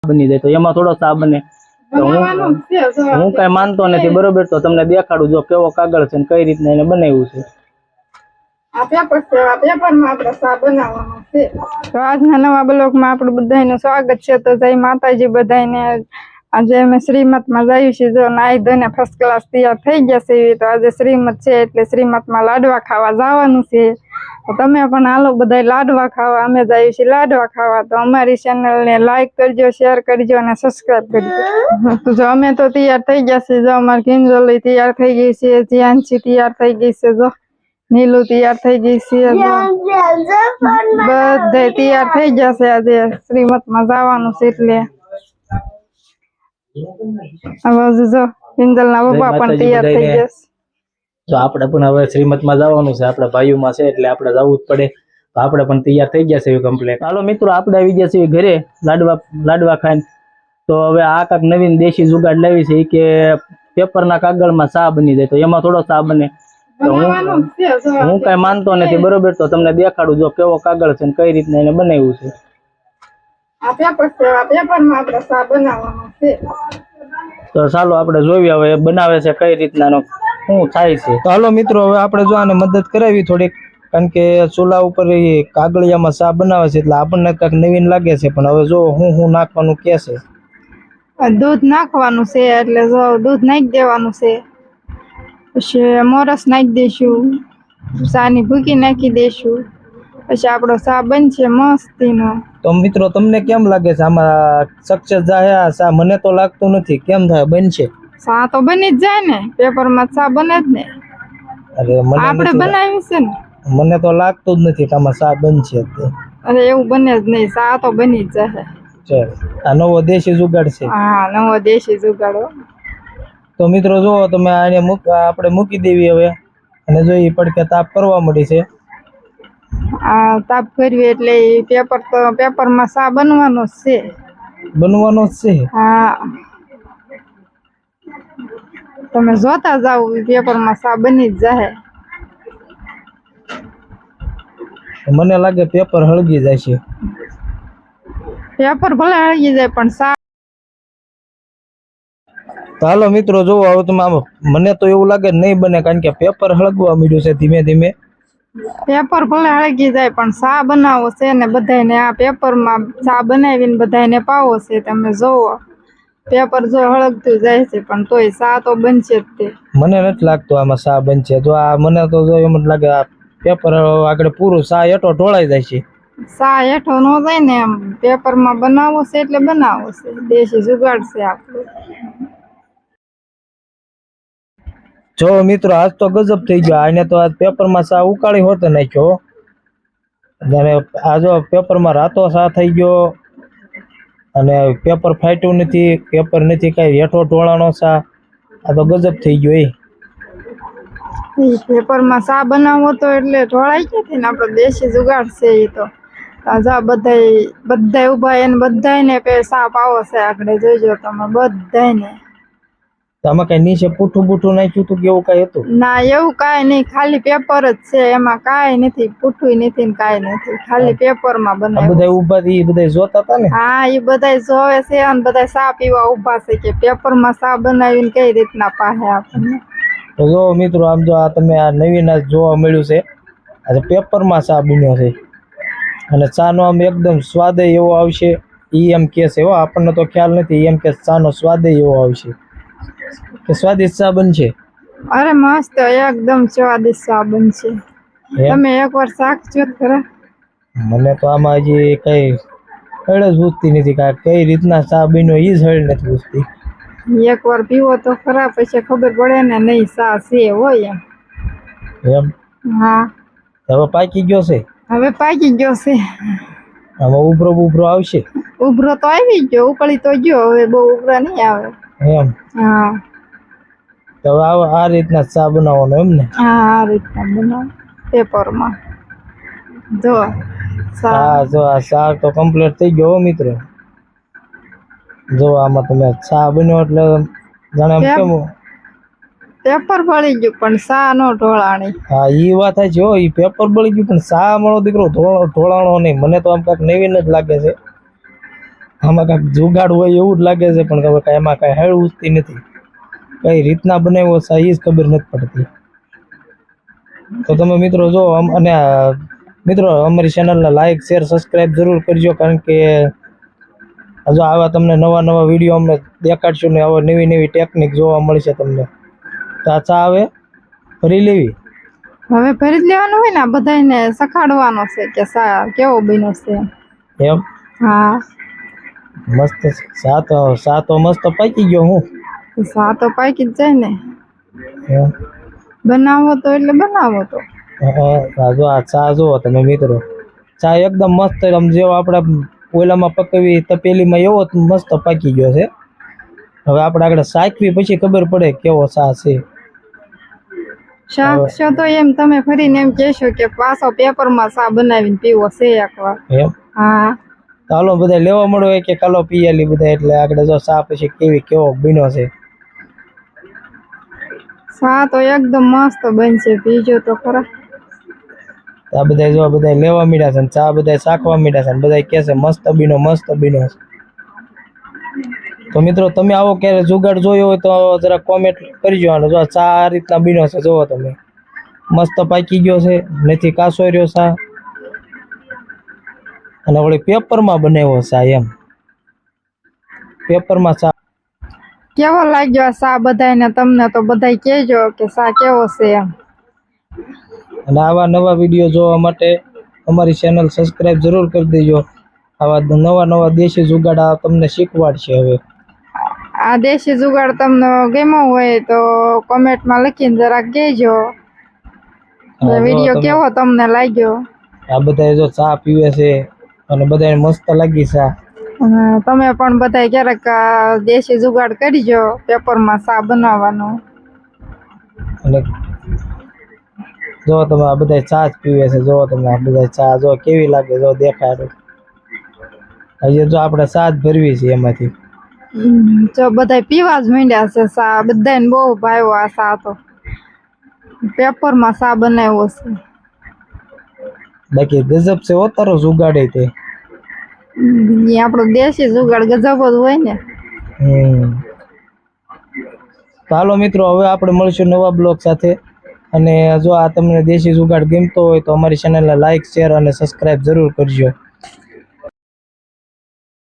બની જાય તો એમાં થોડો સા બને તો હું કઈ માનતો નથી બરોબર તો તમને દેખાડું જો કેવો કાગળ છે ને કઈ રીતના એને બનાવ્યું છે આ પેપર છે આ પેપરમાં આપણે સા બનાવવાનો છે તો આજના નવા બ્લોગમાં આપણું બધાનું સ્વાગત છે તો જય માતાજી બધાને આજે અમે શ્રીમતમાં જઈએ છીએ જો નાઈ ધોઈને ફર્સ્ટ ક્લાસ તૈયાર થઈ ગયા છે તો આજે શ્રીમત છે એટલે શ્રીમતમાં લાડવા ખાવા જવાનું છે તો તમે પણ હાલો બધા લાડવા ખાવા અમે જઈએ છીએ લાડવા ખાવા તો અમારી ચેનલને લાઈક કરજો શેર કરજો અને સબસ્ક્રાઇબ કરજો તો જો અમે તો તૈયાર થઈ ગયા છે જો અમારી કિંજલી તૈયાર થઈ ગઈ છે જ્યાંશી તૈયાર થઈ ગઈ છે જો નીલુ તૈયાર થઈ ગઈ છે બધા તૈયાર થઈ જશે આજે શ્રીમતમાં જવાનું છે એટલે જો કિંજલના પપ્પા પણ તૈયાર થઈ જશે તો આપણે પણ હવે શ્રીમતમાં જવાનું છે આપણા ભાઈઓમાં છે એટલે આપણે જવું જ પડે તો આપણે પણ તૈયાર થઈ ગયા છે કમ્પ્લીટ હાલો મિત્રો આપણે આવી ગયા છીએ ઘરે લાડવા ખાઈને તો હવે આ કાંક નવીન દેશી જુગાડ લાવી છે કે પેપરના કાગળમાં સા બની જાય તો એમાં થોડો સા બને તો હું કઈ માનતો નથી બરોબર તો તમને દેખાડું જો કેવો કાગળ છે ને કઈ રીતના એને બનાવ્યું છે આ પેપર છે આ પેપરમાં આપણે સા બનાવવાનો છે તો ચાલો આપણે જોઈએ હવે બનાવે છે કઈ રીતનાનો શું થાય છે તો હાલો મિત્રો હવે આપણે જો આને મદદ કરાવી થોડીક કારણ કે ચૂલા ઉપર કાગળિયામાં સા બનાવે છે એટલે આપણને કંઈક નવીન લાગે છે પણ હવે જો હું નાખવાનું કે છે દૂધ નાખવાનું છે એટલે જો દૂધ નાખી દેવાનું છે પછી મોરસ નાખી દઈશું સાની ભૂકી નાખી દઈશું પછી આપણો સા બનશે મસ્તીનો તો મિત્રો તમને કેમ લાગે છે આમાં સક્સેસ જાય સા મને તો લાગતું નથી કેમ થાય બનશે સા તો બની જ જાય ને પેપરમાં સા બને જ ને અરે મને આપણે બનાવી છે ને મને તો લાગતું જ નથી કે આમાં સા બનશે અરે એવું બને જ નહીં સા તો બની જ જાય આ નવો દેશી જુગાડ છે હા નવો દેશી જુગાડો તો મિત્રો જો તમે આને આપણે મૂકી દેવી હવે અને જો એ પડકે તાપ કરવા મળી છે આ તાપ કરવી એટલે પેપર તો પેપરમાં સા બનવાનો જ છે હા તમે જોતા જાવ પેપરમાં સા બની જ જાય મને લાગે પેપર હળગી જાય છે પેપર ભલે હળગી જાય પણ સા તો હાલો મિત્રો જોવો હવે તમે મને તો એવું લાગે નહીં બને કારણ કે પેપર હળગવા માંડ્યું છે ધીમે ધીમે પેપર ભલે હળગી જાય પણ સા બનાવો છે ને બધાને આ પેપરમાં સા બનાવીને બધાને પાવો છે તમે જોવો પેપર જો હળગતું જાય છે પણ તોય સા તો બનશે જ તે મને નથી લાગતું આમાં સા બનશે જો આ મને તો જો એમ જ લાગે આ પેપર આગળ પૂરું સા હેઠો ઢોળાઈ જાય છે સા હેઠો ન જાય ને એમ પેપરમાં બનાવો છે એટલે બનાવો છે દેશી જુગાડ છે આપણું જો મિત્રો આજ તો ગજબ થઈ ગયો આને તો આજ પેપરમાં સા ઉકાળી હોત નાખ્યો અને આ જો પેપરમાં રાતો સા થઈ ગયો અને પેપર ફાટ્યું નથી પેપર નથી કઈ હેઠો ઢોળાનો સા આ તો ગજબ થઈ ગયો એ પેપરમાં સા બનાવો તો એટલે ઢોળાઈ ક્યાંથી ને આપણો દેશી જુગાડ છે એ તો જા બધા ઉભા એને બધાને સા પાવો છે આગળ જોઈજો તમે બધાને આમાં કઈ નીચે પૂઠું નાખ્યું હતું કેવું કઈ હતું ના એવું કાંઈ નહીં ખાલી પેપર જ છે એમાં કાંઈ નથી પૂઠું નથી ને કાંઈ નથી ખાલી પેપરમાં બનાવ્યું બધા ઉભા એ બધા જોતા હતા ને હા એ બધા જોવે છે અને બધા સા પીવા ઉભા છે કે પેપરમાં સા બનાવીને કઈ રીતના પાહે આપણને તો જો મિત્રો આમ જો આ તમે આ નવીન જોવા મળ્યું છે આજે પેપરમાં સા બન્યો છે અને ચાનો આમ એકદમ સ્વાદ એવો આવશે ઈ એમ કે છે હો આપણને તો ખ્યાલ નથી એમ કે ચાનો સ્વાદ એવો આવશે કે સ્વાદિષ્ટ સા બનશે અરે મસ્ત એકદમ સ્વાદિષ્ટ સા બનશે તમે એકવાર શાક જો ખરા મને તો આમાં હજી કઈ હળ જ પૂછતી નથી કે કઈ રીતના સા બન્યો એ જ હળ નથી પૂછતી એકવાર પીવો તો ખરા પછી ખબર પડે ને નહીં સા છે હોય એમ હા હવે પાકી ગયો છે હવે પાકી ગયો છે આમાં ઉભરો આવશે ઉભરો તો આવી ગયો ઉકળી તો ગયો હવે બહુ ઉભરા નહીં આવે એમ હા તો આ રીતના ચા બનાવવાનો એમ ને હા આ રીતના બનાવ પેપરમાં જો હા જો આ શાક તો કમ્પ્લીટ થઈ ગયો મિત્રો જો આમાં તમે ચા બન્યો એટલે જાણે એમ કેમ પેપર બળી ગયું પણ સા નો ઢોળાણી હા ઈ વાત થાય છે હો ઈ પેપર બળી ગયું પણ સા મારો દીકરો ઢોળાણો નહીં મને તો આમ કાંઈક નવીન જ લાગે છે આમાં કાંઈક જુગાડ હોય એવું જ લાગે છે, પણ હવે કાંઈ એમાં કાંઈ હેળ ઉઠતી નથી. કઈ રીતના બનાવ્યો છે એ જ ખબર નથી પડતી. તો તમે મિત્રો જો અને મિત્રો અમારી ચેનલને લાઈક શેર સબસ્ક્રાઈબ જરૂર કરજો, કારણ કે હજુ આવા તમને નવા નવા વિડીયો અમે દેખાડશું ને આવા નવી નવી ટેકનિક જોવા મળશે તમને. તો આ ચા આવે ભરી લેવી. હવે ભરી જ લેવાનું હોય ને, આ બધાને સખાડવાનો છે કે સા કેવો બન્યો છે એમ. હા મસ્ત સા તો મસ્ત પાકી ગયો. હું સા તો પાકી જ જાય ને. એમ. બનાવો તો એટલે બનાવો તો. જો આ ચા જુઓ તમે મિત્રો, ચા એકદમ મસ્ત આમ જેવો આપણે ઓલામાં પકવી તપેલીમાં એવો જ મસ્ત પાકી ગયો છે. હવે આપણે આગળ સાકવી પછી ખબર પડે કેવો ચા છે. શાક છો તો એમ તમે ફરીને એમ કહેશો કે પાછો પેપરમાં ચા બનાવીને પીવો છે એકવાર. એમ. હા ચાલો બધા લેવા મળો કે કાલો પીએલી બધા, એટલે આગળ જો ચા પછી કેવો બન્યો છે. ચા તો એકદમ મસ્ત બનશે, પીજો તો ખરા. આ બધા જો બધા લેવા મીડ્યા છે, ચા બધા ચાખવા મીડ્યા છે, બધા કહે છે મસ્ત બીનો છે. તો મિત્રો તમે આવો ક્યારે જુગાડ જોયો હોય તો જરા કોમેન્ટ કરજો. અને જો ચા આ રીતના બીનો છે, જોવો તમે મસ્ત પાકી ગયો છે, નથી કાસો રહ્યો ચા. અને વળી પેપરમાં બનાવ્યો ચા, એમ પેપરમાં ચા. કેવો લાગ્યો ચા બધાને? તમને તો બધા કહેજો કે ચા કેવો છે એમ. અને આવા નવા વિડીયો જોવા માટે અમારી ચેનલ સબસ્ક્રાઈબ જરૂર કરી દેજો. આવા નવા દેશી જુગાડ તમને શીખવાડશે. હવે આ દેશી જુગાડ તમને ગમ્યો હોય તો કોમેન્ટમાં લખીને જરાક કહેજો વિડીયો કેવો તમને લાગ્યો. આ બધા જો ચા પીવે છે અને બધાને મસ્ત લાગી ચા. તમે પણ બધા ક્યારેક દેશી જુગાડ કરજો પેપરમાં ચા બનાવવાનો. અને જો તમે આ બધા ચા જ પીવે છે, જો તમે આ બધા ચા જો કેવી લાગે, જો દેખાડો. હજી જો આપણે ચા જ ભરવી છે એમાંથી. જો બધા પીવા જ માંડ્યા છે ચા, બધાને બહુ ભાવ્યો આ ચા. તો પેપરમાં ચા બનાવ્યો છે. બાકી ગજબ છે હો તારો જુગાડે તે. આપણો દેશી જુગાડ ગજબ જ હોય ને. ચાલો મિત્રો, હવે આપણે મળીશું નવા બ્લોગ સાથે. અને જો આ તમને દેશી જુગાડ ગમતો હોય તો અમારી ચેનલને લાઈક શેર અને સબસ્ક્રાઈબ જરૂર કરજો.